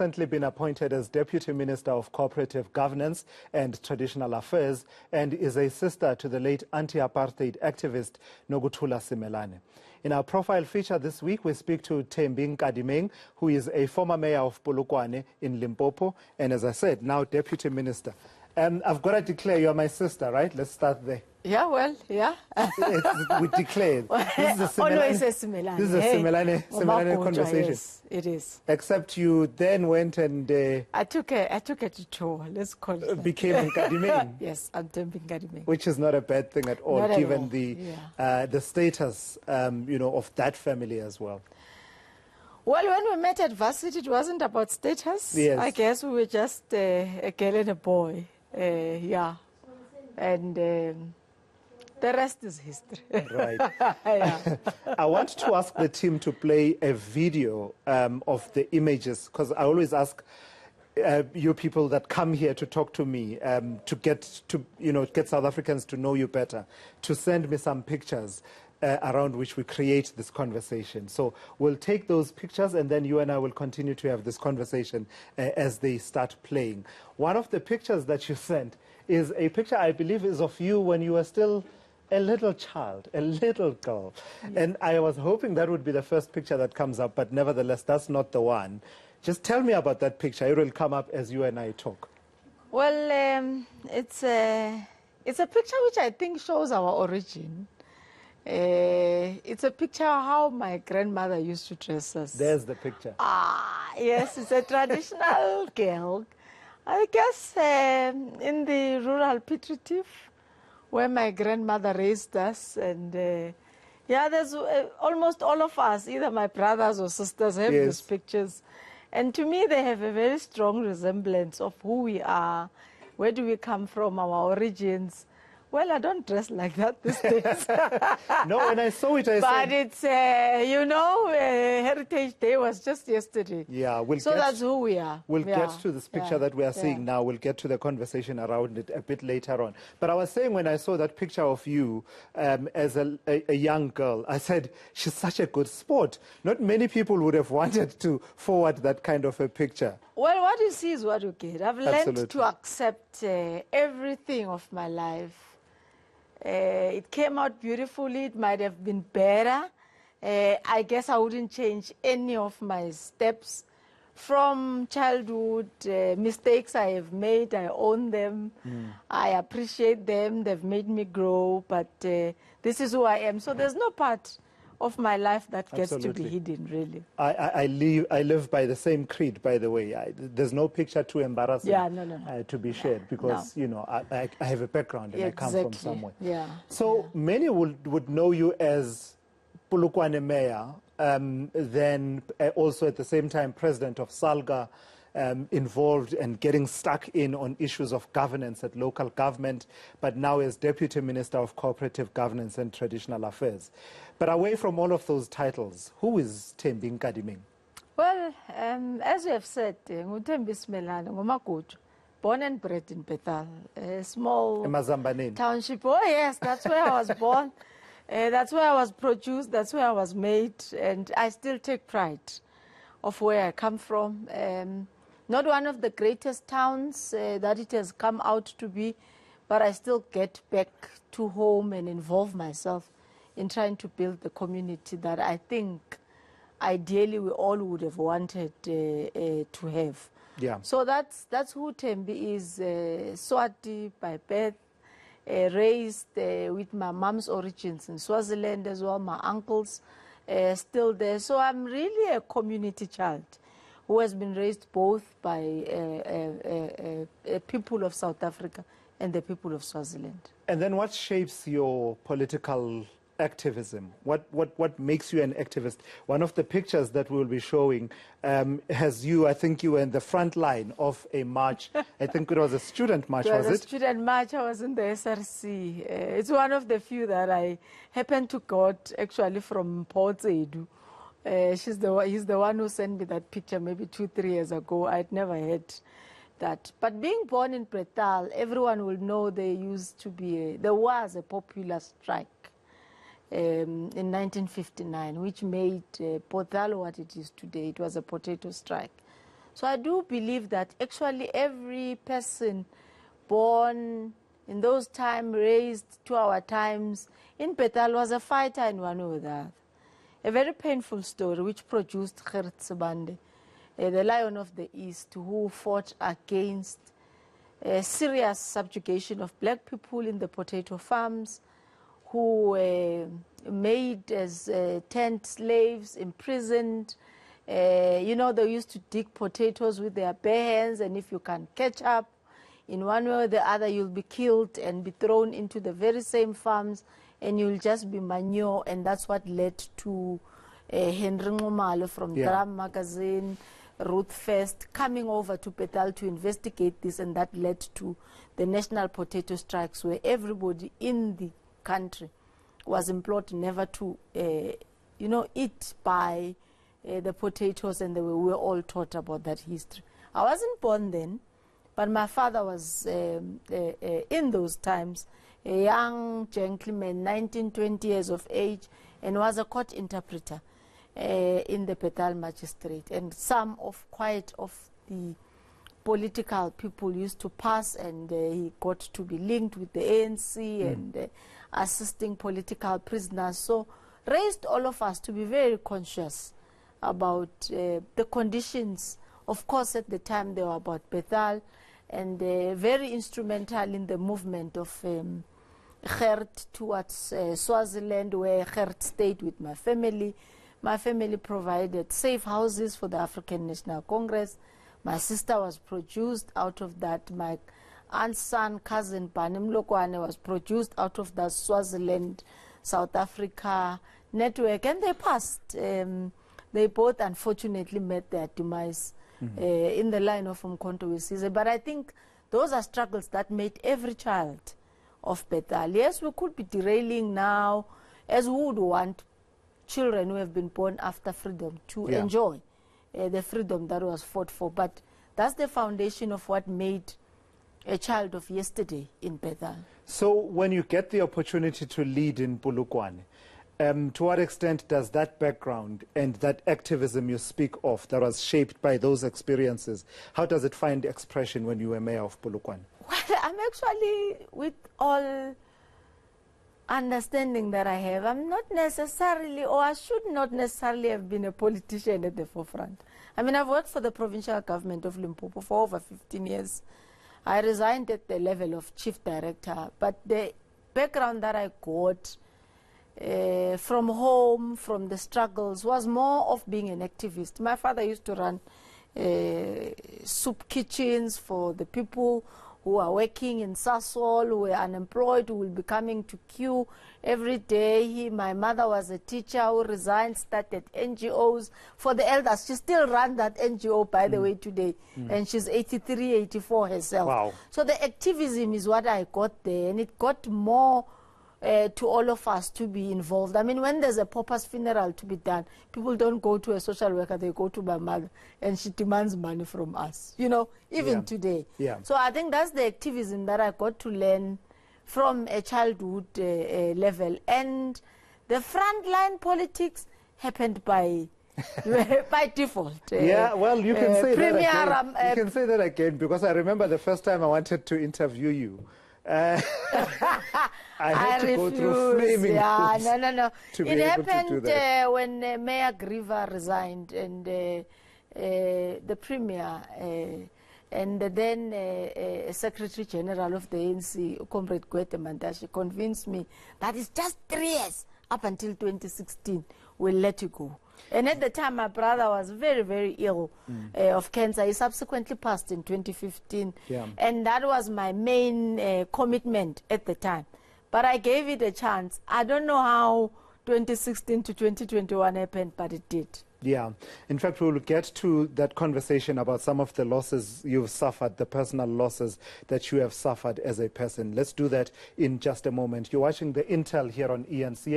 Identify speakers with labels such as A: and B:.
A: Recently been appointed as Deputy Minister of Cooperative Governance and Traditional Affairs and is a sister to the late anti-apartheid activist Nokuthula Simelane. In our profile feature this week, we speak to Thembi Nkadimeng, who is a former mayor of Polokwane in Limpopo, and as I said, now Deputy Minister. I've got to declare you're my sister, right? Let's start there.
B: Yeah, well, yeah.
A: We declared. This is a
B: Always a Simelane.
A: This is a Simelane conversation.
B: Yes, it is.
A: Except you then went and
B: I took a tour. Let's call it.
A: Became Nkadimeng.
B: Yes, I'm Thembi Nkadimeng.
A: Which is not a bad thing at all,
B: Not
A: given
B: at all.
A: the status, of that family as well.
B: Well, when we met at varsity, it wasn't about status.
A: Yes.
B: I guess we were just a girl and a boy. Yeah, and the rest is history.
A: Right.
B: Yeah.
A: I want to ask the team to play a video of the images, because I always ask you people that come here to talk to me to get South Africans to know you better, to send me some pictures around which we create this conversation. So we'll take those pictures and then you and I will continue to have this conversation as they start playing. One of the pictures that you sent is a picture I believe is of you when you were still a little child, a little girl. Yeah. And I was hoping that would be the first picture that comes up, but nevertheless, that's not the one. Just tell me about that picture. It will come up as you and I talk.
B: Well, it's a picture which I think shows our origin. It's a picture of how my grandmother used to dress us.
A: There's the picture.
B: Ah, yes, it's a traditional girl. I guess in the rural Cooperative, where my grandmother raised us, and yeah, there's almost all of us, either my brothers or sisters, have
A: Yes.
B: these pictures. And to me, they have a very strong resemblance of who we are, where do we come from, our origins. Well, I don't dress like that these days.
A: No, when I saw it, I
B: but
A: said...
B: it's, Heritage Day was just yesterday.
A: Yeah,
B: so that's who we are.
A: We'll
B: yeah.
A: get to this picture that we are seeing now. We'll get to the conversation around it a bit later on. But I was saying when I saw that picture of you as a young girl, I said, she's such a good sport. Not many people would have wanted to forward that kind of a picture.
B: Well, what you see is what you get. I've
A: Absolutely.
B: learned to accept everything of my life. It came out beautifully. It might have been better. I guess I wouldn't change any of my steps from childhood. Mistakes I have made, I own them. I appreciate them. They've made me grow. But this is who I am. So there's no part of my life that gets to be hidden, really.
A: I live by the same creed, by the way. There's no picture too embarrassing to be shared because, I have a background and I come from somewhere.
B: Yeah.
A: So many would know you as Polokwane mayor, then also at the same time president of SALGA, involved and getting stuck in on issues of governance at local government, but now as Deputy Minister of Cooperative Governance and Traditional Affairs. But away from all of those titles, who is Thembi Nkadimeng?
B: Well, as you have said, Thembi Simelane, Ngomagudu, born and bred in Bethal, a small township. Oh yes, that's where I was born. That's where I was produced. That's where I was made. And I still take pride of where I come from. Not one of the greatest towns that it has come out to be, but I still get back to home and involve myself in trying to build the community that I think ideally we all would have wanted to have.
A: Yeah.
B: So that's who Thembi is, Swati by birth, raised with my mom's origins in Swaziland as well, my uncles still there. So I'm really a community child who has been raised both by people of South Africa and the people of Swaziland. And
A: then what shapes your political activism? What makes you an activist? One of the pictures that we'll be showing has you, I think you were in the front line of a march. I think it was a student march, was it? It was a student march. I was in the SRC. It's one of the few that I happened to got actually from Port Edu. He's the one who sent me that picture maybe 2-3 years ago. I'd never had that. But being born in Pretal, everyone will know there was a popular strike in 1959, which made Pretal what it is today. It was a potato strike.
B: So I do believe that actually every person born in those times, raised to our times, in Bethal was a fighter in one way or the other. A very painful story which produced Gerrit Sibande, the Lion of the East, who fought against serious subjugation of black people in the potato farms, who made as tent slaves, imprisoned. You know, they used to dig potatoes with their bare hands, and if you can catch up, in one way or the other, you'll be killed and be thrown into the very same farms, and you'll just be manure, and that's what led to Henry Ngomalo from Drum Magazine, Ruth First, coming over to Bethal to investigate this, and that led to the national potato strikes, where everybody in the country was implored never to, you know, eat by the potatoes, and we were all taught about that history. I wasn't born then, but my father was, in those times, a young gentleman, 19, 20 years of age, and was a court interpreter in the Bethal magistrate. And some of the political people used to pass, and he got to be linked with the ANC and assisting political prisoners. So raised all of us to be very conscious about the conditions. Of course, at the time they were about Bethal, and very instrumental in the movement of Gerrit towards Swaziland, where Gerrit stayed with my family. My family provided safe houses for the African National Congress. My sister was produced out of that. My aunt's son, cousin, Polokwane, was produced out of that Swaziland, South Africa network, and they passed. They both unfortunately met their demise in the line of Umkhonto weSizwe. But I think those are struggles that made every child of Bethal. Yes, we could be derailing now, as we would want children who have been born after freedom to enjoy the freedom that was fought for. But that's the foundation of what made a child of yesterday in Bethal.
A: So when you get the opportunity to lead in Polokwane, to what extent does that background and that activism you speak of that was shaped by those experiences, how does it find expression when you were mayor of Polokwane?
B: Well, I'm actually, with all understanding that I have, I'm not necessarily, or I should not necessarily have been a politician at the forefront. I mean, I've worked for the provincial government of Limpopo for over 15 years. I resigned at the level of chief director, but the background that I got from home, from the struggles, was more of being an activist. My father used to run soup kitchens for the people who are working in Sasol, who were unemployed, who will be coming to queue every day. My mother was a teacher who resigned, started NGOs for the elders. She still runs that NGO, by the way, today, and she's 83, 84 herself.
A: Wow.
B: So the activism is what I got there, and it got more to all of us to be involved. I mean, when there's a pauper's funeral to be done, people don't go to a social worker, they go to my mother, and she demands money from us, you know, even today. So I think that's the activism that I got to learn from a childhood level. And the frontline politics happened by by default.
A: Yeah, well, you can say that again. You can say that again, because I remember the first time I wanted to interview you. I had to go through flaming hoops.
B: No.
A: It
B: happened when Mayor Griva resigned, and the Premier and then Secretary General of the ANC, Comrade Gwete Mantashe, convinced me that it's just 3 years up until 2016, we'll let you go. And at the time, my brother was very, very ill of cancer. He subsequently passed in 2015. And that was my main commitment at the time. But I gave it a chance. I don't know how 2016 to 2021 happened, but it did.
A: Yeah. In fact, we will get to that conversation about some of the losses you've suffered, the personal losses that you have suffered as a person. Let's do that in just a moment. You're watching the Intel here on eNCA.